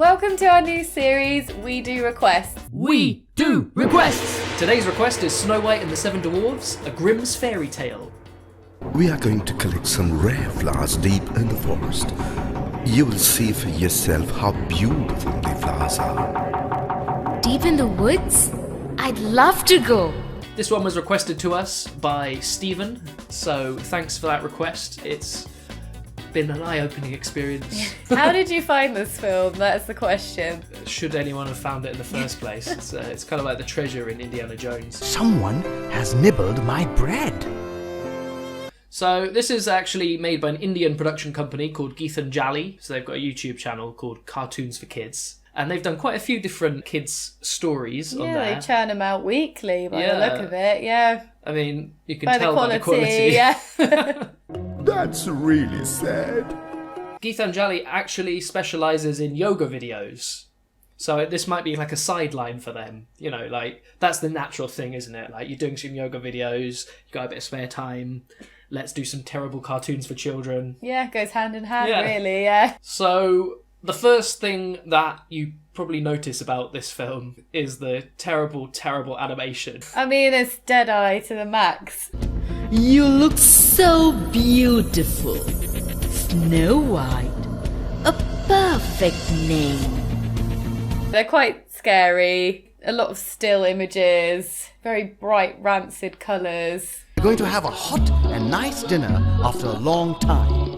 Welcome to our new series, We Do Requests. We do requests! Today's request is Snow White and the Seven Dwarfs, a Grimm's fairy tale. We are going to collect some rare flowers deep in the forest. You will see for yourself how beautiful the flowers are. Deep in the woods? I'd love to go. This one was requested to us by Stephen, so thanks for that request. It's been an eye-opening experience. How did you find this film? That's the question. Should anyone have found it in the first place? It's kind of like the treasure in Indiana Jones. Someone has nibbled my bread. So this is actually made by an Indian production company called Geethanjali. So they've got a YouTube channel called Cartoons for Kids. And they've done quite a few different kids' stories on there. Yeah, they churn them out weekly by the look of it, yeah. I mean, you can By tell the quality, by the quality. yeah. That's really sad. Geethanjali actually specialises in yoga videos. So this might be like a sideline for them. You know, like, that's the natural thing, isn't it? Like, you're doing some yoga videos, you got a bit of spare time, let's do some terrible cartoons for children. Yeah, goes hand in hand, Yeah. really, yeah. So the first thing that you probably notice about this film is the terrible, terrible animation. I mean, it's Deadeye to the max. You look so beautiful. Snow White. A perfect name. They're quite scary. A lot of still images. Very bright, rancid colours. We're going to have a hot and nice dinner after a long time.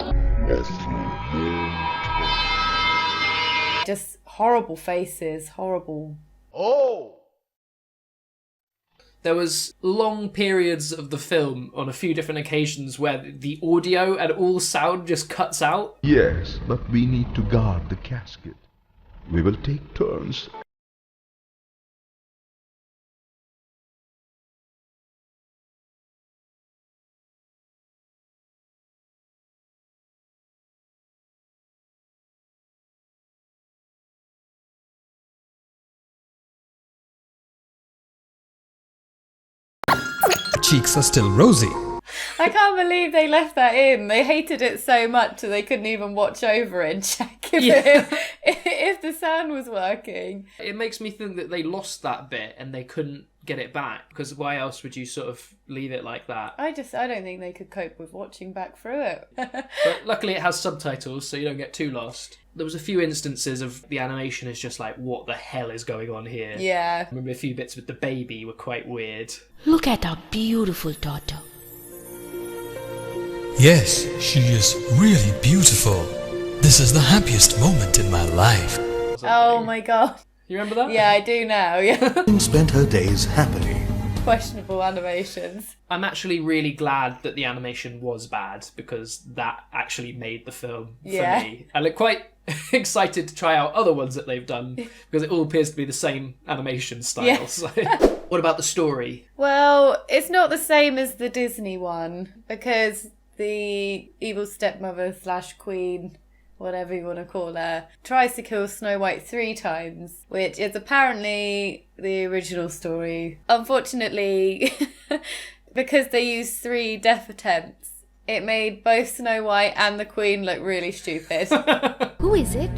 Just horrible faces, horrible. Oh! There was long periods of the film on a few different occasions where the audio and all sound just cuts out. Yes, but we need to guard the casket. We will take turns. Cheeks are still rosy. I can't believe they left that in. They hated it so much that they couldn't even watch over it and check if the sound was working. It makes me think that they lost that bit and they couldn't get it back, because why else would you sort of leave it like that? I don't think they could cope with watching back through it. But luckily it has subtitles, so you don't get too lost. There was a few instances of the animation is just like, what the hell is going on here? Yeah. I remember a few bits with the baby were quite weird. Look at our beautiful daughter. Yes, she is really beautiful. This is the happiest moment in my life. Oh my god. You remember that? Yeah, I do now, yeah. Spent her days happily. Questionable animations. I'm actually really glad that the animation was bad, because that actually made the film for me. And I'm quite excited to try out other ones that they've done, because it all appears to be the same animation style. Yeah. So. What about the story? Well, it's not the same as the Disney one, because the evil stepmother / queen, whatever you want to call her, tries to kill Snow White 3 times, which is apparently the original story. Unfortunately, because they used 3 death attempts, it made both Snow White and the Queen look really stupid. Who is it?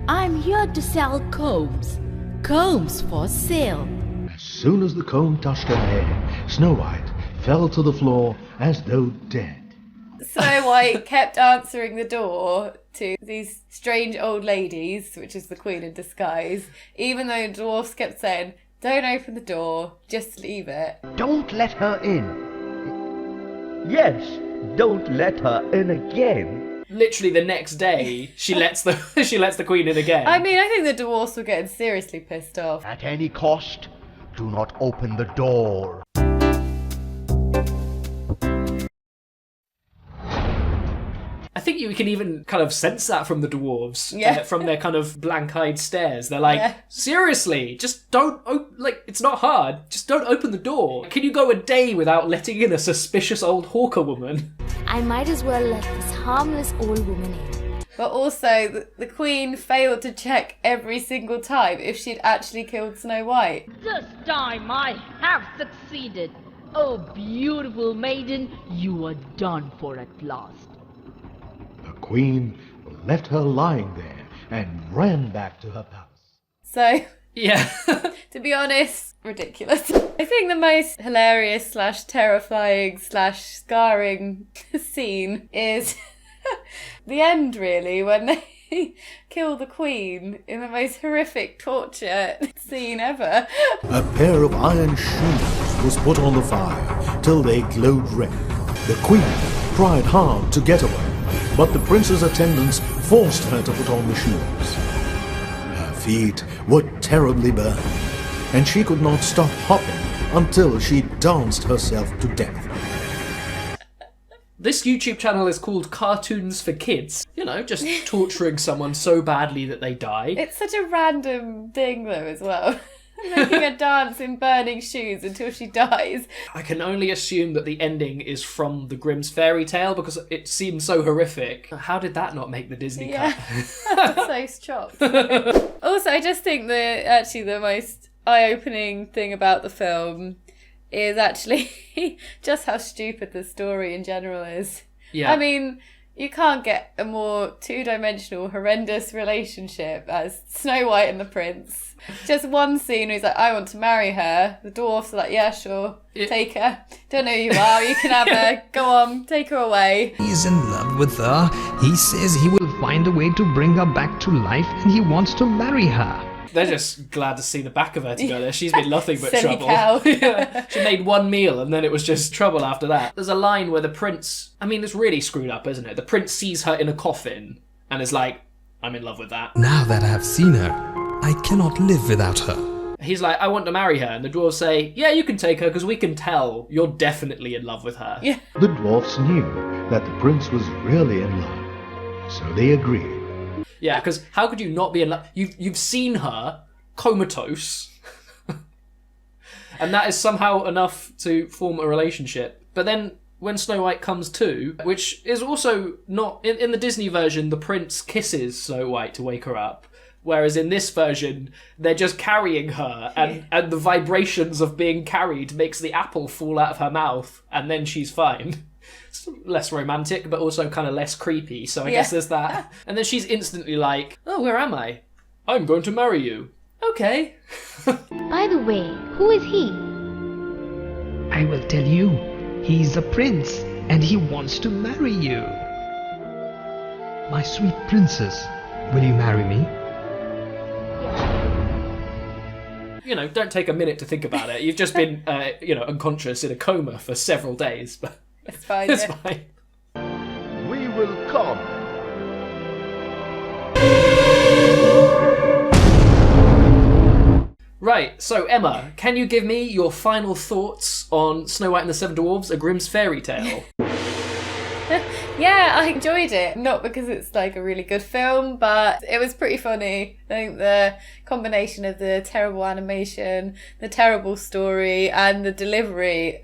I'm here to sell combs. Combs for sale. As soon as the comb touched her hair, Snow White fell to the floor as though dead. Snow White kept answering the door to these strange old ladies, which is the Queen in disguise, even though the dwarfs kept saying, don't open the door, just leave it. Don't let her in. Yes, don't let her in again. Literally the next day, she lets the Queen in again. I mean, I think the dwarfs were getting seriously pissed off. At any cost, do not open the door. I think you can even kind of sense that from the dwarves, Yeah. from their kind of blank-eyed stares. They're like, seriously, just don't, it's not hard, just don't open the door. Can you go a day without letting in a suspicious old hawker woman? I might as well let this harmless old woman in. But also, the Queen failed to check every single time if she'd actually killed Snow White. This time I have succeeded. Oh, beautiful maiden, you are done for at last. The Queen left her lying there and ran back to her palace. So, Yeah. to be honest, ridiculous. I think the most hilarious / terrifying / scarring scene is the end, really, when they kill the queen in the most horrific torture scene ever. A pair of iron shoes was put on the fire till they glowed red. The queen tried hard to get away, but the prince's attendants forced her to put on the shoes. Her feet were terribly burned, and she could not stop hopping until she danced herself to death. This YouTube channel is called Cartoons for Kids. You know, just torturing someone so badly that they die. It's such a random thing, though, as well. Making her dance in burning shoes until she dies. I can only assume that the ending is from the Grimm's fairy tale because it seems so horrific. How did that not make the Disney cut? I'm so shocked. Also, I just think the most eye-opening thing about the film is actually just how stupid the story in general is. Yeah. I mean, you can't get a more two-dimensional, horrendous relationship as Snow White and the Prince. Just one scene where he's like, I want to marry her. The dwarfs are like, yeah, sure, take her. Don't know who you are, you can have her. Go on, take her away. He's in love with her. He says he will find a way to bring her back to life and he wants to marry her. They're just glad to see the back of her together. She's been nothing but Silly trouble. cow. Yeah. She made one meal and then it was just trouble after that. There's a line where the prince... I mean, it's really screwed up, isn't it? The prince sees her in a coffin and is like, I'm in love with that. Now that I have seen her, I cannot live without her. He's like, I want to marry her. And the dwarves say, yeah, you can take her because we can tell you're definitely in love with her. Yeah. The dwarfs knew that the prince was really in love, so they agreed. Yeah, because how could you not be in love? You've seen her comatose, and that is somehow enough to form a relationship. But then when Snow White comes to, which is also not... In the Disney version, the prince kisses Snow White to wake her up, whereas in this version, they're just carrying her, and the vibrations of being carried makes the apple fall out of her mouth, and then she's fine. It's less romantic, but also kind of less creepy, so I guess there's that. And then she's instantly like, oh, where am I? I'm going to marry you. Okay. By the way, who is he? I will tell you. He's a prince, and he wants to marry you. My sweet princess, will you marry me? You know, don't take a minute to think about it. You've just been, unconscious in a coma for several days, but it's fine. It's fine. We will come. Right, so Emma, can you give me your final thoughts on Snow White and the Seven Dwarfs, A Grimm's Fairy Tale? Yeah, I enjoyed it. Not because it's like a really good film, but it was pretty funny. I think the combination of the terrible animation, the terrible story, and the delivery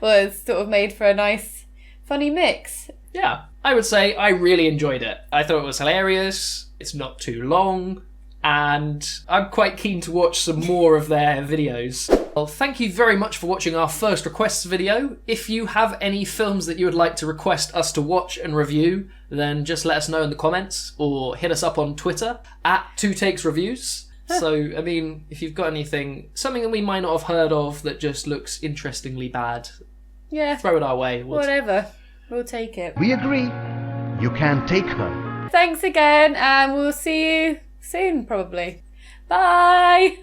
was sort of made for a nice, funny mix. Yeah, I would say I really enjoyed it. I thought it was hilarious, it's not too long, and I'm quite keen to watch some more of their videos. Well, thank you very much for watching our first requests video. If you have any films that you would like to request us to watch and review, then just let us know in the comments or hit us up on Twitter at TwoTakes Reviews. So, I mean, if you've got anything, something that we might not have heard of that just looks interestingly bad, throw it our way. Whatever. We'll take it. We agree. You can take her. Thanks again, and we'll see you soon, probably. Bye!